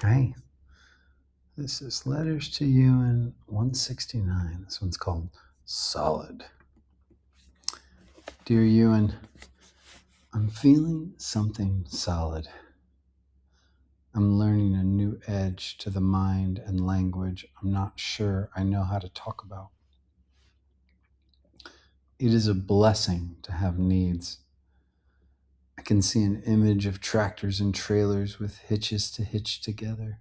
Hey, this is Letters to You in 169. This one's called Solid. Dear Ewan, I'm feeling something solid. I'm learning a new edge to the mind and language I'm not sure I know how to talk about. It is a blessing to have needs. I can see an image of tractors and trailers with hitches to hitch together.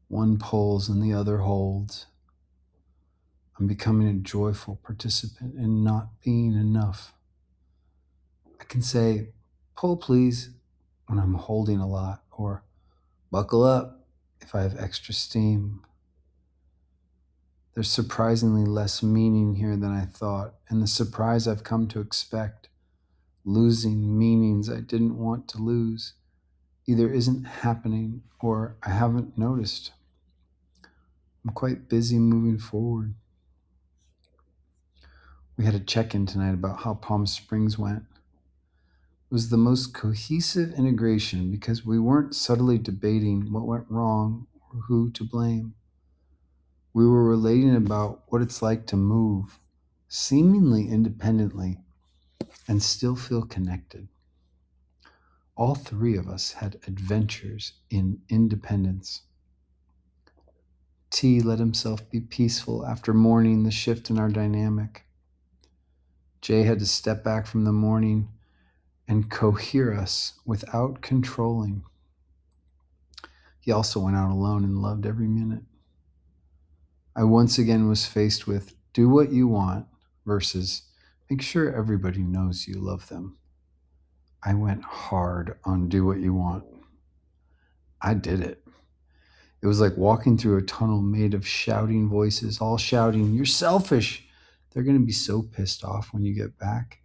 One pulls and the other holds. I'm becoming a joyful participant in not being enough. I can say, pull please, when I'm holding a lot, or buckle up if I have extra steam. There's surprisingly less meaning here than I thought, and the surprise I've come to expect, losing meanings I didn't want to lose, either isn't happening or I haven't noticed. I'm quite busy moving forward. We had a check in tonight about how Palm Springs went. It was the most cohesive integration because we weren't subtly debating what went wrong or who to blame. We were relating about what it's like to move, seemingly independently, and still feel connected. All three of us had adventures in independence. T let himself be peaceful after mourning the shift in our dynamic. J had to step back from the mourning and cohere us without controlling. He also went out alone and loved every minute. I once again was faced with do what you want versus make sure everybody knows you love them. I went hard on do what you want. I did it. It was like walking through a tunnel made of shouting voices, all shouting, "You're selfish." They're going to be so pissed off when you get back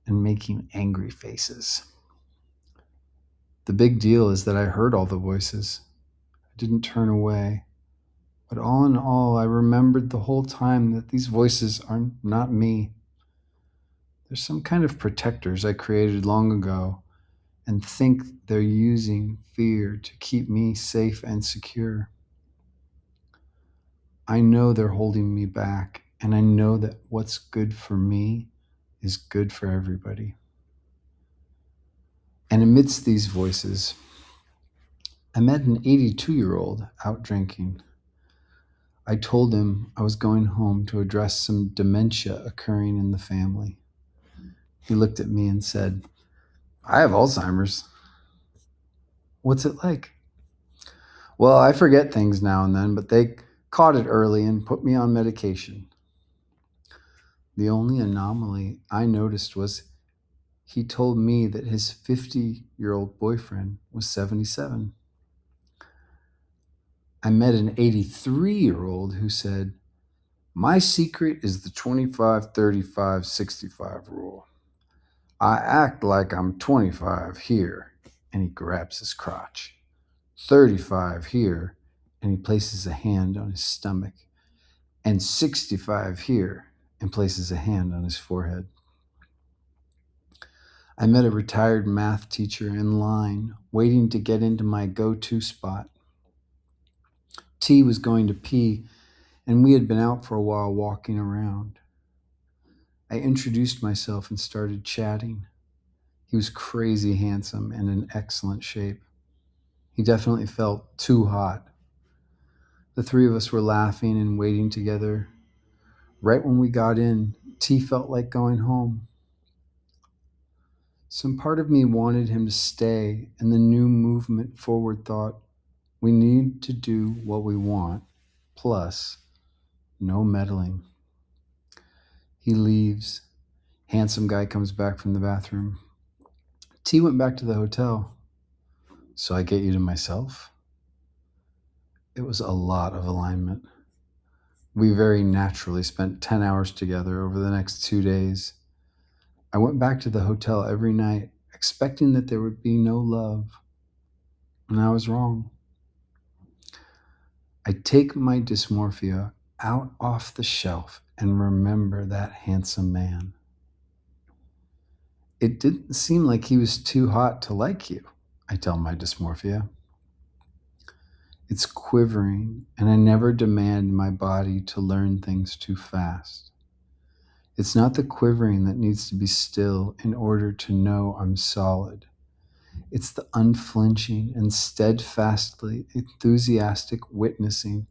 and making angry faces. The big deal is that I heard all the voices. I didn't turn away. But all in all, I remembered the whole time that these voices are not me. There's some kind of protectors I created long ago and think they're using fear to keep me safe and secure. I know they're holding me back, and I know that what's good for me is good for everybody. And amidst these voices, I met an 82-year-old out drinking. I told him I was going home to address some dementia occurring in the family. He looked at me and said, "I have Alzheimer's." "What's it like?" "Well, I forget things now and then, but they caught it early and put me on medication." The only anomaly I noticed was he told me that his 50-year-old boyfriend was 77. I met an 83-year-old who said, "My secret is the 25-35-65 rule. I act like I'm 25 here," and he grabs his crotch. 35 here, and he places a hand on his stomach. And 65 here, and places a hand on his forehead. I met a retired math teacher in line, waiting to get into my go to spot. T was going to pee, and we had been out for a while walking around. I introduced myself and started chatting. He was crazy handsome and in excellent shape. He definitely felt too hot. The three of us were laughing and waiting together. Right when we got in, T felt like going home. Some part of me wanted him to stay, and the new movement forward thought, we need to do what we want, plus no meddling. He leaves. Handsome guy comes back from the bathroom. T went back to the hotel. "So I get you to myself?" It was a lot of alignment. We very naturally spent 10 hours together over the next 2 days. I went back to the hotel every night, expecting that there would be no love, and I was wrong. I take my dysmorphia out off the shelf and remember that handsome man. "It didn't seem like he was too hot to like you," I tell my dysmorphia. It's quivering, and I never demand my body to learn things too fast. It's not the quivering that needs to be still in order to know I'm solid. It's the unflinching and steadfastly enthusiastic witnessing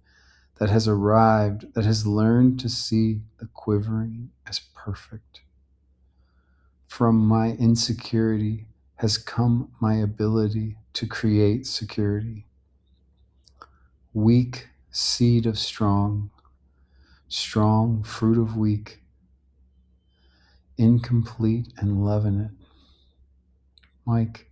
that has arrived, that has learned to see the quivering as perfect. From my insecurity has come my ability to create security. Weak seed of strong, strong fruit of weak, incomplete and loving it. Mike,